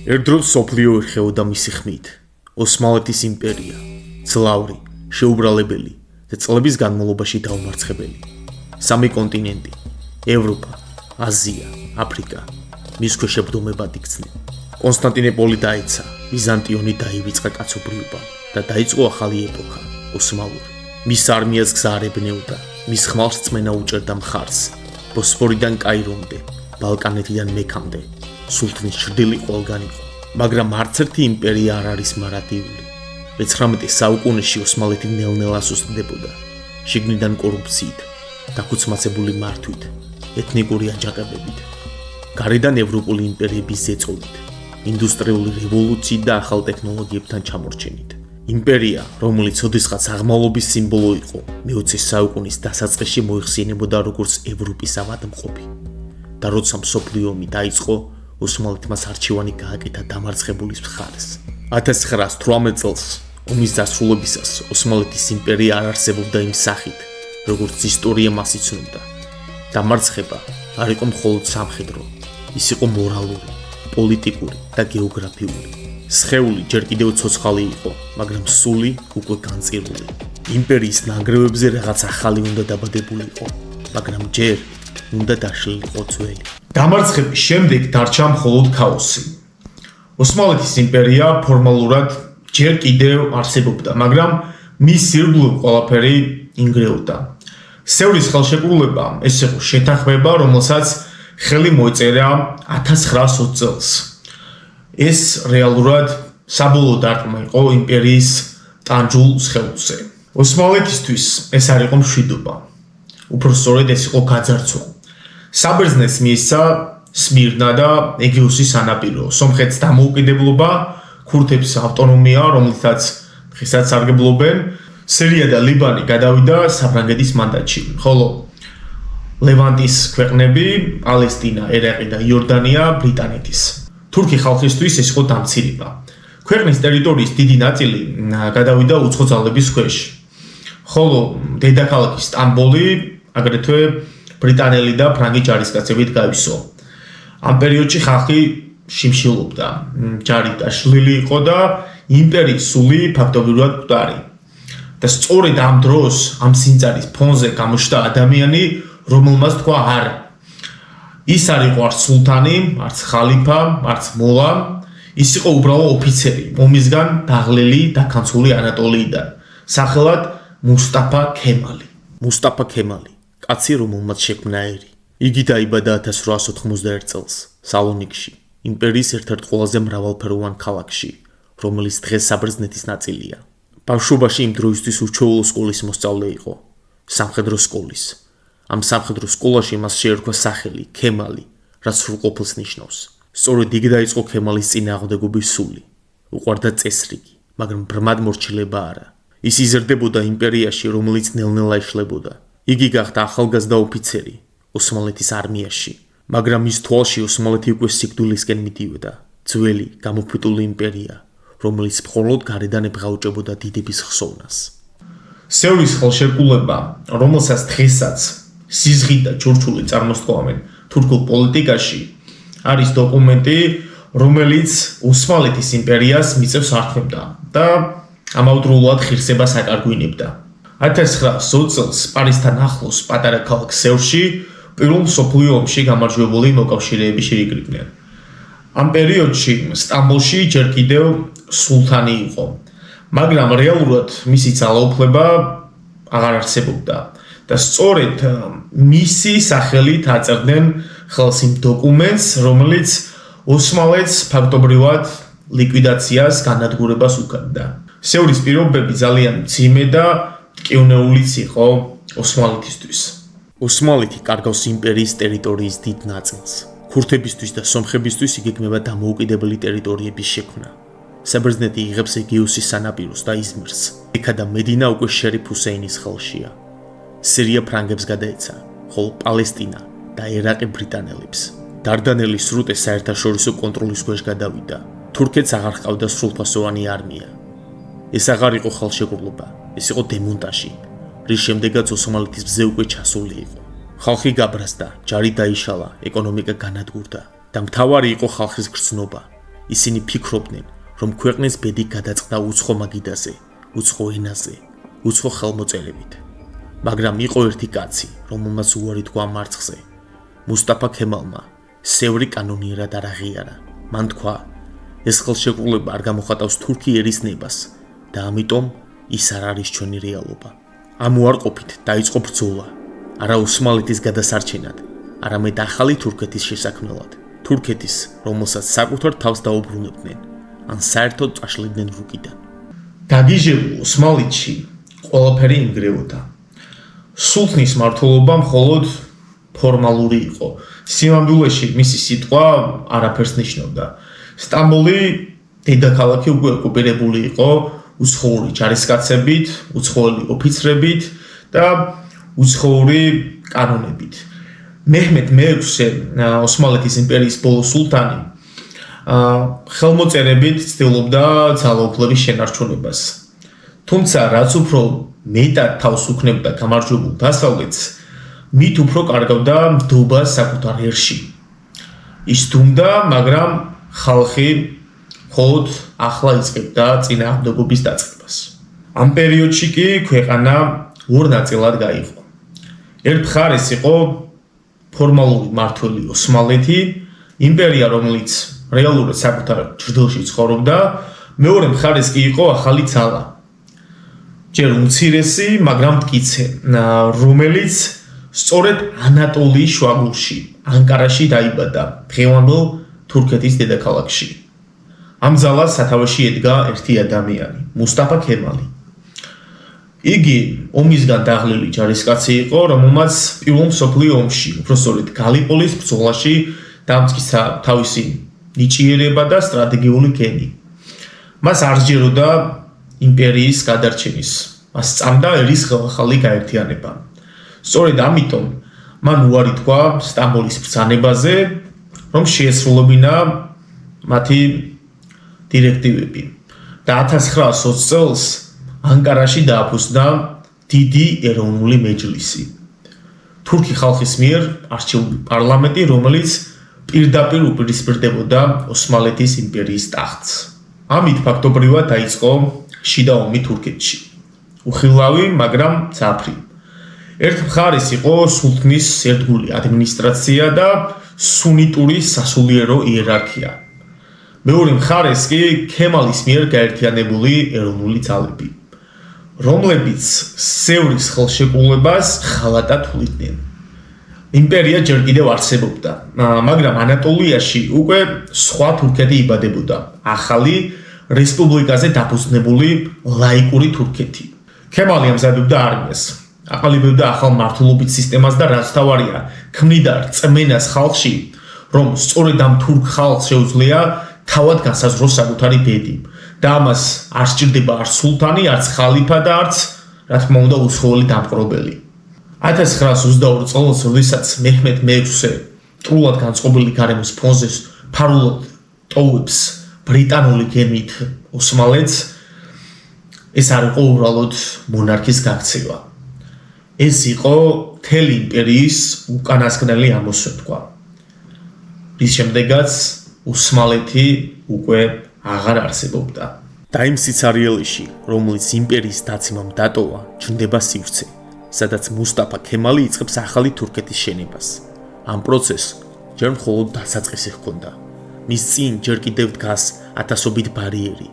ერთდროს სოფლიო ერხეოდა მისი ხმით. ოსმალეთის იმპერია, ძლავრი, შეუბრალებელი და წლების განმავლობაში დაუმარცხებელი. სამი კონტინენტი, ევროპა, აზია, აფრიკა, მის ქვეშ ებრძოლებად იქცნენ. კონსტანტინოპოლი დაეცა, ბიზანტიონი დაივიწყა კაცობრიობამ და დაიწყო ახალი ეპოქა, ოსმალური. მის არმიას გზა არ ებნეოდა, მის ხმალს რწმენა უჭერდა მხარს, ბოსფორიდან კაირომდე, ბალკანეთიდან მექამდე. სულთნის ჭრდილი ყველგან იყო, მაგრამ არც ერთი იმპერია არ არის მარადიული. მე-19 საუკუნეში ოსმალეთი ნელ-ნელა სუსტდებოდა, შიგნიდან კორუფციით, დაქუცმაცებული მართვით, ეთნიკური აჯანყებებით, გარედან ევროპული იმპერიების ზეწოლით, ინდუსტრიული რევოლუციით და ახალ ტექნოლოგიებთან ჩამორჩენით. იმპერია, რომელიც ოდესღაც აღმავლობის სიმბოლო იყო, მე-20 საუკუნის დასაწყისში მოიხსენებოდა როგორც ევროპის ავადმყოფი. და როცა მსოფლიო ომი დაიწყო, ოსმალეთმა არჩევანი გააკეთა დამარცხებულის მხარეს. 1918 წელს ომის დასრულებისას ოსმალეთის იმპერია არ არსებობდა იმ სახით, როგორც ისტორია მას იცნობდა. დამარცხება არ იყო მხოლოდ სამხედრო, ის იყო მორალური, პოლიტიკური და გეოგრაფიული. სხეული ჯერ კიდევ ცოცხალი იყო, მაგრამ სული უკვე განწირული. იმპერიის ნანგრევებზე რაღაც ახალი უნდა დაბადებულიყო, მაგრამ ჯერ უნდა დაშლილიყო ძველი. დამარცხების შემდეგ დარჩა მხოლოდ ქაოსი. ოსმალეთის იმპერია ფორმალურად ჯერ კიდევ არსებობდა, მაგრამ მის სირბლივ ყველაფერი ინგრეოდა. სევრის ხელშეკრულება ეს იყო შეთანხმება, რომელსაც ხელი მოეწერა 1920 წელს. ეს რეალურად საბოლოო დარტყმა იყო იმპერიის ტანჯულ სხეულზე. ოსმალეთისთვის ეს არ იყო მშვიდობა. უფრო სწორედ ეს იყო გაძარცვა. საბერძნეთს მიესცა სმირნა და ეგეოსის სანაპირო, სომხეთს დამოუკიდებლობა, ქურთებს ავტონომია, რომელთაც დღესაც სარგებლობენ, სირია და ლიბანი გადავიდა საფრანგეთის მანდატში, ხოლო ლევანტის ქვეყნები, პალესტინა, ერაყი და იორდანია ბრიტანეთის. თურქი ხალხისთვის ეს იყო დამცირება. ქვეყნის ტერიტორიის დიდი ნაწილი გადავიდა უცხო ძალების ქვეშ, ხოლო დედაქალაქი სტამბოლი აგრეთვე ბრიტანელი და ფრანგი ჯარისკაცებით გაივსო. ამ პერიოდში ხალხი შიმშილობდა, ჯარი დაშლილი იყო და იმპერიის სული ფაქტობრივად მკვდარი. და სწორედ ამ დროს, ამ სინძარის ფონზე გამოჩნდა ადამიანი, რომელმაც თქვა არა. ის არ იყო არც სულთანი, არც ხალიფა, არც მოლა, ის იყო უბრალო ოფიცერი, ომისგან დაღლილი დაქანცული ანატოლიიდან, სახელად მუსტაფა ქემალი. მუსტაფა ქემალი, კაცი, რომელმაც შექმნა ერი. იგი დაიბადა 1891 წელს, სალონიკში, იმპერიის ერთ-ერთ ყველაზე მრავალფეროვან ქალაქში, რომელიც დღეს საბერძნეთის ნაწილია. ბავშვობაში იმ დროისთვის უჩვეულო სკოლის მოსწავლე იყო, სამხედრო სკოლის. ამ სამხედრო სკოლაში მას შეერქვა სახელი ქემალი, რაც სრულყოფილს ნიშნავს. სწორედ იქ დაიწყო ქემალის წინააღმდეგობის სული. უყვარდა წესრიგი, მაგრამ ბრმად მორჩილება არა. ის იზრდებოდა იმპერიაში, რომელიც ნელ-ნელა იშლებოდა. იგი გახდა ახალგაზრდა ოფიცერი ოსმალეთის არმიაში, მაგრამ მის თვალში ოსმალეთი უკვე სიკვდილისკენ მიდიოდა. ძველი, გამოფიტული იმპერია, რომელიც მხოლოდ გარედან ებღაუჭებოდა დიდების ხსოვნას. სევრის ხელშეკრულება, რომელსაც დღესაც სიზღით და ჩურჩული წარმოსთხოვენ თურქულ პოლიტიკაში, არის დოკუმენტი, რომელიც ოსმალეთის იმპერიას მიწევს ართმევდა და ამავდროულად ღირსებას აკარგვინებდა. 1920 წელს პარიზთან ახლოს პატარა ქალაქ სევრში პირველ მსოფლიო ომში გამარჯვებული მოკავშირეები შეიკრიბნენ. ამ პერიოდში სტამბოლში ჯერ კიდევ სულთანი იყო, მაგრამ რეალურად მისი ძალაუფლება აღარ არსებობდა და სწორედ მისი სახელით აწერდნენ ხელს იმ დოკუმენტს, რომელიც ოსმალეთს ფაქტობრივად ლიკვიდაციას განადგურებას უქნდა. სევრის პირობები ძალიან მძიმე და მტკივნეულიც იყო ოსმალეთისთვის. ოსმალეთი კარგავს იმპერიის ტერიტორიის დიდ ნაწილს. ქურთებისთვის და სომხებისთვის იგეგმება დამოუკიდებელი ტერიტორიების შექმნა. საბერძნეთი იღებს ეგეოსის სანაპიროს და იზმირს. ეკა და მედინა უკვე შერიფ ჰუსეინის ხელშია. სირია ფრანგებს გადაეცა, ხოლო პალესტინა და ერაყი ბრიტანელებს. დარდანელის სრუტე საერთაშორისო კონტროლის ქვეშ გადავიდა. თურქეთს აღარ ჰყავდა სრულფასოვანი არმია. ეს აღარ იყო ხელშეკრულება, ეს იყო დემონტაჟი, რის შემდეგაც ოსმალეთის მზე უკვე ჩასული იყო. ხალხი გაბრაზდა, ჯარი დაიშალა, ეკონომიკა განადგურდა და მთავარი იყო ხალხის გრძნობა. ისინი ფიქრობდნენ, რომ ქვეყნის ბედი გადაწყდა უცხო მაგიდაზე, უცხო ენაზე, უცხო ხელმოწერებით. მაგრამ იყო ერთი კაცი, რომელმაც უარი თქვა მარცხზე. მუსტაფა ქემალმა სევრი კანონიერად არ აღიარა. მან თქვა, ეს ხელშეკრულება არ გამოხატავს თურქი ერის ნებას და ამიტომ ის არ არის ჩვენი რეალობა. ამ უარყოფით დაიწყო ბრძოლა, არა ოსმალეთის გადასარჩენად, არამედ ახალი თურქეთის შესაქმნელად. თურქეთის, რომელსაც საკუთარ თავს დაუბრუნებდნენ, ან საერთოდ წაშლიდნენ რუკიდან. დაგიჟებულ ოსმალეთში ყველაფერი ინგრეოდა. სულთნის მმართველობა მხოლოდ ფორმალური იყო. სიმამდვილეში მისი სიტყვა არაფერს ნიშნობდა. სტამბოლი დედაქალაქი უკვე ოკუპირებული იყო უცხოური ჯარისკაცებით, უცხოელი ოფიცრებით და უცხოური კანონებით. მეჰმედ მე-6 ოსმალეთის იმპერიის ბოლო სულთანი ხელმოწერებით ცდილობდა ძალაუფლების შენარჩუნებას. თუმცა რაც უფრო მეტად თავს უქნებდა გამარჯვებულ დასავლეთს, მით უფრო კარგავდა მდობა საკუთარ ერში. ის დუმდა, მაგრამ ხალხი მხოლოდ ახლა იწყებდა წინააღმდეგობის დაწყებას. ამ პერიოდში კი ქვეყანა ორ ნაწილად გაიყო. ერთ მხარეს იყო ფორმალური მმართველი ოსმალეთი, იმპერია, რომელიც რეალურად საკუთარ ჩრდილში ცხოვრობდა, მეორე მხარეს კი იყო ახალი ძალა. ჯერ უმცირესი, მაგრამ მტკიცე, რომელიც სწორედ ანატოლიის შუაგულში, ანკარაში დაიბადა, დღევანდელ თურქეთის დედაქალაქში. ამ ძალას სათავეში ედგა ერთი ადამიანი, მუსტაფა ქემალი. იგი ომისგან დაღლილი ჯარისკაცი იყო, რომელმაც პირველ მსოფლიო ომში, უფრო სწორედ გალიპოლის ბრძოლაში დამტკიცა თავისი ნიჭიერება და სტრატეგიული გენი. მას არ სჯეროდა იმპერიის გადარჩენის, მას სწამდა ერის ახალი გაერთიანება. სწორედ ამიტომ მან უარი თქვა სტამბოლის ბრძანებაზე, რომ შეესრულებინა მათი დირექტივები და 1920 წელს ანკარაში დააფუძნა დიდი ეროვნული მეჯლისი. თურქი ხალხის მიერ არჩეული პარლამენტი, რომელიც პირდაპირ უპირისპირდებოდა ოსმალეთის იმპერიის ტახტს. ამით ფაქტობრივად დაიწყო შიდა ომი თურქეთში. უხილავი, მაგრამ მძაფრი. ერთ მხარეს იყო სულთნის ერთგული ადმინისტრაცია და სუნიტური სასულიერო იერარქია. მეორე მხარეს კი ქემალის მიერ გაერთიანებული ეროვნული ძალები, რომლებიც სევრის ხელშეკრულებას ხალატად თვლიდნენ. იმპერია ჯერ კიდევ არსებობდა, მაგრამ ანატოლიაში უკვე სხვა თურქეთი იბადებოდა, ახალი რესპუბლიკაზე დაფუძნებული ლაიკური თურქეთი. ქემალი ამზადებდა არმიას, აყალიბებდა ახალ მმართველობის სისტემას და რაც თავარია, ქმნიდა რწმენას ხალხში, რომ სწორედ ამ თურქ ხალხს შეუძლია თავად განსაზღვროს საკუთარი ბედი და ამას არ სჭირდება არც სულთანი, არც ხალიფა და არც, რა თქმა უნდა, უცხოელი დამპყრობელი. 1922 წელს, როდესაც მეჰმედ მე-6 ტრულად განწყობილი გარემოს ფონზე ფარულად ტოვებს ბრიტანული გემით ოსმალეთს, ეს არ იყო უბრალოდ მონარქის გაქცევა. ეს იყო მთელი იმპერიის უკანასკნელი ამოსვლა. რის შემდეგაც ოსმალეთი უკვე აღარ არსებობდა. და იმ სიცარიელეში, რომელიც იმპერიის დაცემამ დატოვა, ჩნდება სივრცე, სადაც მუსტაფა ქემალი იწყებს ახალი თურქეთის შენებას. ამ პროცესს ჯერ მხოლოდ დასაწყისი ჰქონდა. მის წინ ჯერ კიდევ დგას ათასობით ბარიერი,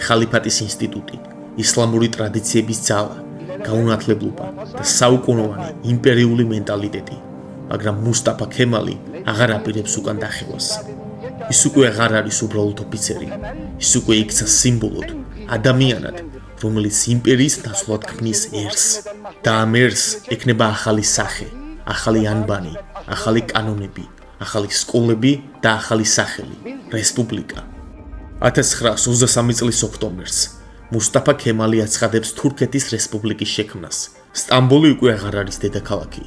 ხალიფატის ინსტიტუტი, ისლამური ტრადიციების ძალა, გაუნათლებლობა და საუკუნოვანი იმპერიული მენტალიტეტი, მაგრამ მუსტაფა ქემალი აღარ აპირებს უკან დახევას. ის უკვე აღარ არის უბრალოდ ოფიცერი, ის უკვე იქცა სიმბოლოდ, ადამიანად, რომელიც იმპერიის ნაცვლად ქმნის ერს და ამ ერს ექნება ახალი სახე, ახალი ანბანი, ახალი კანონები, ახალი სკოლები და ახალი სახელი, რესპუბლიკა. 1923 წლის ოქტომბერს მუსტაფა ქემალი აცხადებს თურქეთის რესპუბლიკის შექმნას. სტამბოლი უკვე აღარ არის დედაქალაქი,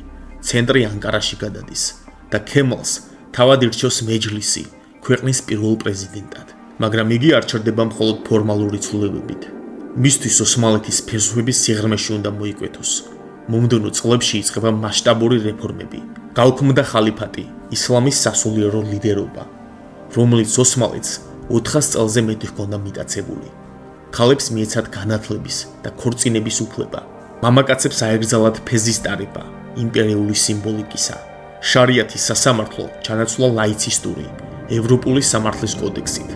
ცენტრი ანკარაში გადადის და ქემალს თავად ირჩევს მეჯლისი, ქვეყნის პირველ პრეზიდენტად, მაგრამ იგი არ ჩერდება მხოლოდ ფორმალური ცვლილებებით. მისთვის ოსმალეთის ფესვების სიღრმეში უნდა მოიკვეთოს. მომდევნო წლებში იწყება მასშტაბური რეფორმები. გაუქმდა ხალიფატი, ისლამის სასულიერო ლიდერობა, რომელიც ოსმალეთს 400 წელზე მეტი ჰქონდა მიტაცებული. ქალებს მიეცათ განათლების და ქორწინების უფლება. მამაკაცებს აეგრძალათ ფეზის ტარიფა, იმპერიული სიმბოლიკისა. შარიათის სასამართლო ჩანაცვლა ლაიცისტური, ევროპული სამართლის კოდექსით.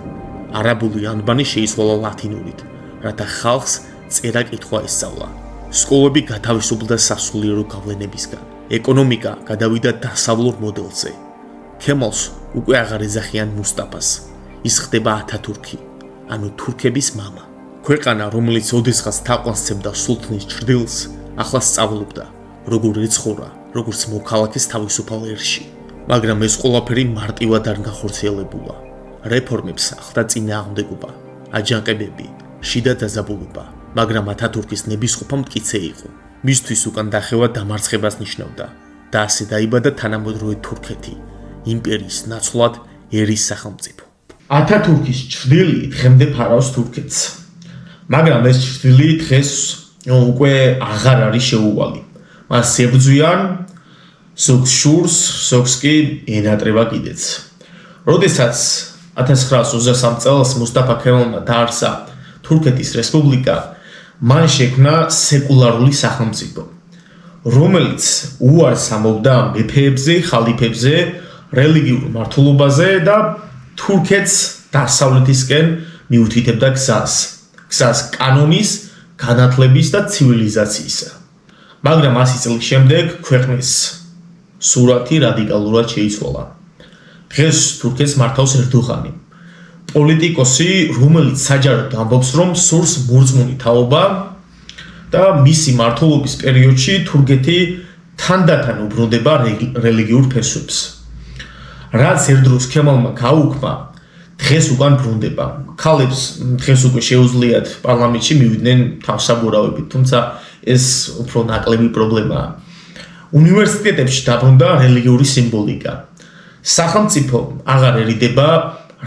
არაბული ანბანი შეიცვალა ლათინურით, რათა ხალხს წერა-კითხვა ესწავლა. სკოლები გათავისუფლდა სასულიერო გავლენებისგან. ეკონომიკა გადავიდა დასავლურ მოდელზე. ქემალს უკვე აღარ ეძახიან მუსტაფას. ის ხდება ათათურქი, ანუ თურქების მამა. ქვეყანა, რომელიც ოდესღაც თაყვანს სცემდა სულთნის ჭრდილს, ახლა სწავლობდა, როგორ ეცხოვრა, როგორც მოქალაქეს თავისუფალ ერში. მაგრამ ეს ყველაფერი მარტივად არ განხორციელებულა. რეფორმებს ახლდა წინააღმდეგობა, აჯანყებები, შიდა დაზაბულობა, მაგრამ ათათურქის ნებისყოფა მტკიცე იყო. მისთვის უკან დახევა დამარცხებას ნიშნავდა და ასე დაიბადა თანამედროვე თურქეთი, იმპერიის ნაცვლად ერის სახელმწიფო. ათათურქის ჭრილი დღემდე ფარავს თურქეთს. მაგრამ ეს ჭრილი დღეს უკვე აღარ არის შეუვალი. მას ებრძვიან, ზოგს შურს, ზოგს კი ენატრება კიდეც. როდესაც 1923 წელს მუსტაფა ქემალმა დაარსა თურქეთის რესპუბლიკა, მან შექმნა სეკულარული სახელმწიფო, რომელიც უარს ამობდა მეფეებზე, ხალიფებზე, რელიგიურ მართლობაზე და თურქეთს დასავლეთისკენ მიუთითებდა გზას კანონის, განათლების და ცივილიზაციისა. მაგრამ 100 წლის შემდეგ ქვეყნის სურათი რადიკალურად შეიცვალა. დღეს თურქეთს მართავს ერდოღანი, პოლიტიკოსი, რომელიც საჯაროდ ამბობს, რომ სურს მორწმუნე თაობა და მისი მმართველობის პერიოდში თურქეთი თანდათან უბრუნდება რელიგიურ ფესვებს. რაც ერთ დროს ქემალმა გაუქმა, დღეს უკან ბრუნდება. ქალებს დღეს უკვე შეუძლიათ პარლამენტში მივიდნენ თავსაბურავებით, თუმცა ეს უფრო ნაკლები პრობლემაა. უნივერსიტეტებში დაბრუნდა რელიგიური სიმბოლიკა. სახელმწიფო აღარ ერიდება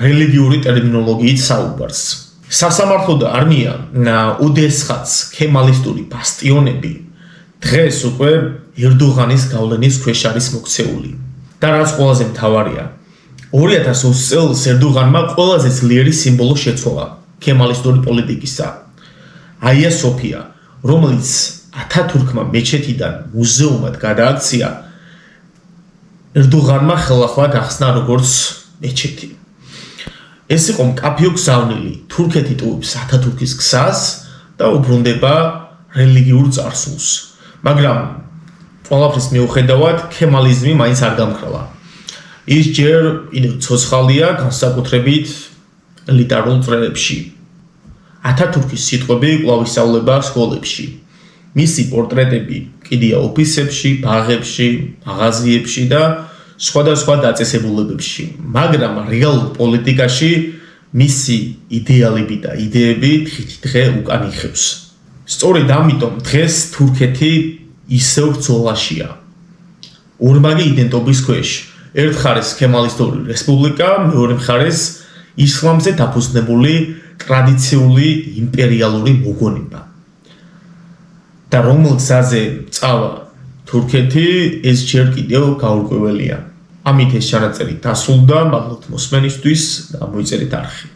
რელიგიური ტერმინოლოგიით საუბარს. სასამართლო და არმია, ოდესღაც ქემალისტური ბასტიონები, დღეს უკვე ერდოღანის გავლენის ქვეშ არის მოქცეული. და რაც ყველაზე მთავარია, 2020 წელს ერდოღანმა ყველაზე ძლიერი სიმბოლო შეცვალა ქემალისტური პოლიტიკისა. აია სოფია, რომელიც ათათურქმა მეჩეთიდან მუზეუმად გადააქცია, ერდოღანმა ხელახლა გახსნა როგორც მეჩეთი. ეს იყო მკაფიო გზავნილი, თურქეთი ტოვებს ათათურქის გზას და უბრუნდება რელიგიურ წარსულს. მაგრამ ყველაფრის მიუხედავად, ქემალიზმი მაინც არ გამქრალა. ის ჯერ კიდევ ცოცხალია, განსაკუთრებით ელიტარულ წრეებში. ათათურქის სიტყვები კვლავ ისწავლება სკოლებში. მისი პორტრეტები კიდია ოფისებში, ბაღებში, მაღაზიებში და სხვადასხვა დაწესებულებებში, მაგრამ რეალურ პოლიტიკაში მისი იდეალები და იდეები დღე უკან იხევს. სწორედ ამიტომ დღეს თურქეთი ისევ ბრძოლაშია. ორმაგი იდენტობის ქვეშ. ერთ მხარეს ქემალისტური რესპუბლიკა, მეორე მხარეს ისლამზე დაფუძნებული ტრადიციული იმპერიალური მოგონება. და რომელ გზაზე წავა თურქეთი, ეს ჯერ კიდევ გაურკვეველია. ამით ეს ჩანაწერი დასრულდა, მადლობთ მოსმენისთვის და მოიწერეთ არხი.